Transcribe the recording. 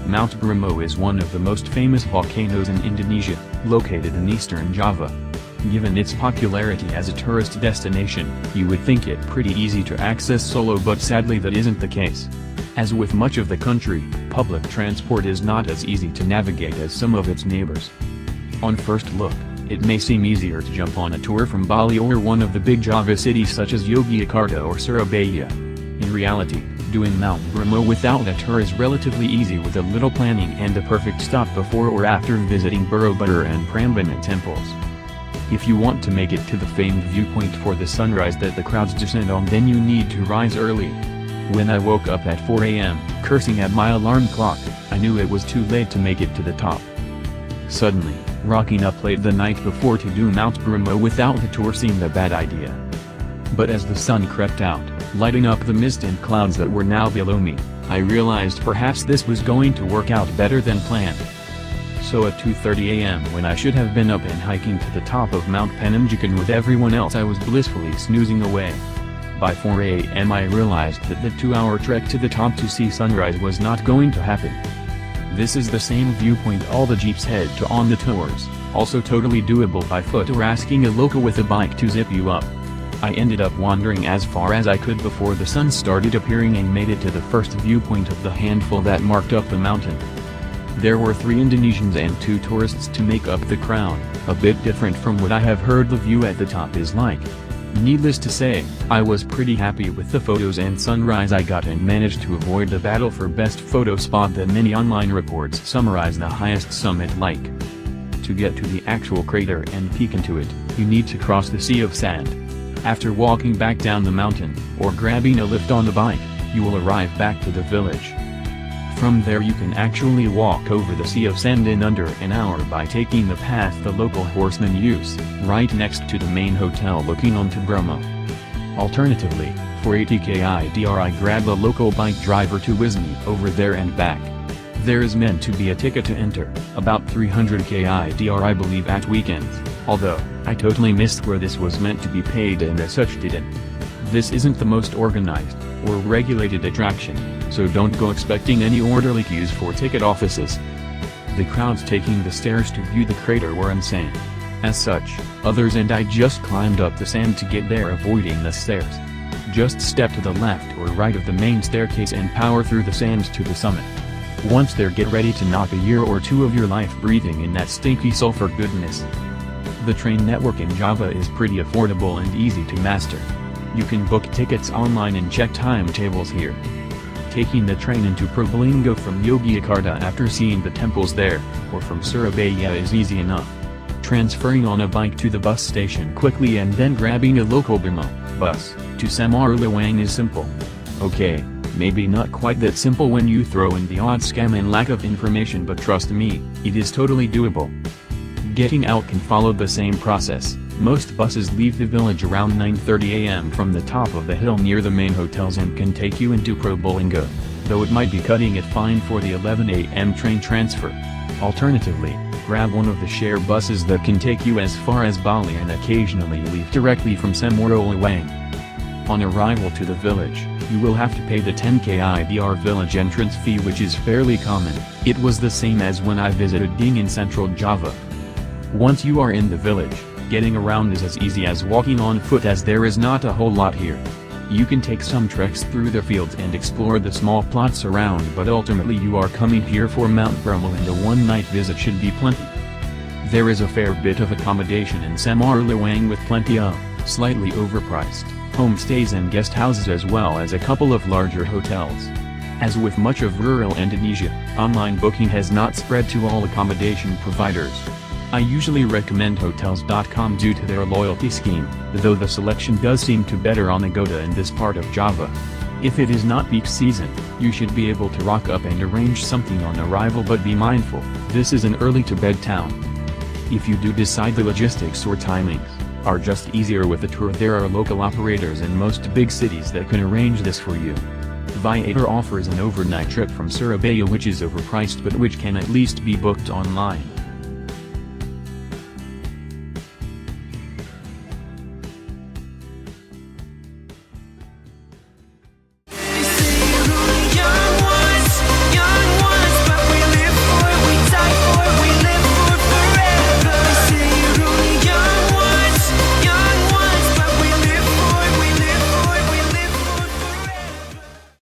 Mount Bromo is one of the most famous volcanoes in Indonesia, located in eastern Java. Given its popularity as a tourist destination, you would think it pretty easy to access solo, but sadly that isn't the case. As with much of the country, public transport is not as easy to navigate as some of its neighbors. On first look, it may seem easier to jump on a tour from Bali or one of the big Java cities such as Yogyakarta or Surabaya. In reality, doing Mount Bromo without a tour is relatively easy with a little planning and a perfect stop before or after visiting Borobudur and Prambanan temples. If you want to make it to the famed viewpoint for the sunrise that the crowds descend on, then you need to rise early. When I woke up at 4 a.m., cursing at my alarm clock, I knew it was too late to make it to the top. Suddenly, rocking up late the night before to do Mount Bromo without the tour seemed a bad idea. But as the sun crept out, lighting up the mist and clouds that were now below me, I realized perhaps this was going to work out better than planned. So at 2:30 a.m., when I should have been up and hiking to the top of Mount Penanjakan with everyone else, I was blissfully snoozing away. By 4 a.m. I realized that the 2-hour trek to the top to see sunrise was not going to happen. This is the same viewpoint all the jeeps head to on the tours, also totally doable by foot or asking a local with a bike to zip you up. I ended up wandering as far as I could before the sun started appearing and made it to the first viewpoint of the handful that marked up the mountain. There were 3 Indonesians and 2 tourists to make up the crowd, a bit different from what I have heard the view at the top is like. Needless to say, I was pretty happy with the photos and sunrise I got and managed to avoid the battle for best photo spot that many online reports summarize the highest summit like. To get to the actual crater and peek into it, you need to cross the sea of sand. After walking back down the mountain, or grabbing a lift on the bike, you will arrive back to the village. From there you can actually walk over the sea of sand in under an hour by taking the path the local horsemen use, right next to the main hotel looking onto Bromo. Alternatively, for 80 km I grab a local bike driver to whiz me over there and back. There is meant to be a ticket to enter, about 300 km I believe at weekends, although, I totally missed where this was meant to be paid and as such didn't. This isn't the most organized, or regulated attraction, so don't go expecting any orderly queues for ticket offices. The crowds taking the stairs to view the crater were insane. As such, others and I just climbed up the sand to get there avoiding the stairs. Just step to the left or right of the main staircase and power through the sand to the summit. Once there, get ready to knock a year or 2 of your life breathing in that stinky sulfur goodness. The train network in Java is pretty affordable and easy to master. You can book tickets online and check timetables here. Taking the train into Probolinggo from Yogyakarta after seeing the temples there, or from Surabaya is easy enough. Transferring on a bike to the bus station quickly and then grabbing a local Bromo bus to Samarlawang is simple. Okay, maybe not quite that simple when you throw in the odd scam and lack of information, but trust me, it is totally doable. Getting out can follow the same process. Most buses leave the village around 9:30 a.m. from the top of the hill near the main hotels and can take you into Probolinggo, though it might be cutting it fine for the 11 a.m. train transfer. Alternatively, grab one of the share buses that can take you as far as Bali and occasionally leave directly from Samarlawang. On arrival to the village, you will have to pay the 10 km village entrance fee, which is fairly common. It was the same as when I visited Ding in central Java. Once you are in the village, getting around is as easy as walking on foot, as there is not a whole lot here. You can take some treks through the fields and explore the small plots around, but ultimately you are coming here for Mount Bromo and a one-night visit should be plenty. There is a fair bit of accommodation in Samarlawang with plenty of, slightly overpriced, homestays and guest houses as well as a couple of larger hotels. As with much of rural Indonesia, online booking has not spread to all accommodation providers. I usually recommend Hotels.com due to their loyalty scheme, though the selection does seem to better on Agoda in this part of Java. If it is not peak season, you should be able to rock up and arrange something on arrival, but be mindful, this is an early-to-bed town. If you do decide the logistics or timings are just easier with a tour, there are local operators in most big cities that can arrange this for you. Viator offers an overnight trip from Surabaya which is overpriced but which can at least be booked online.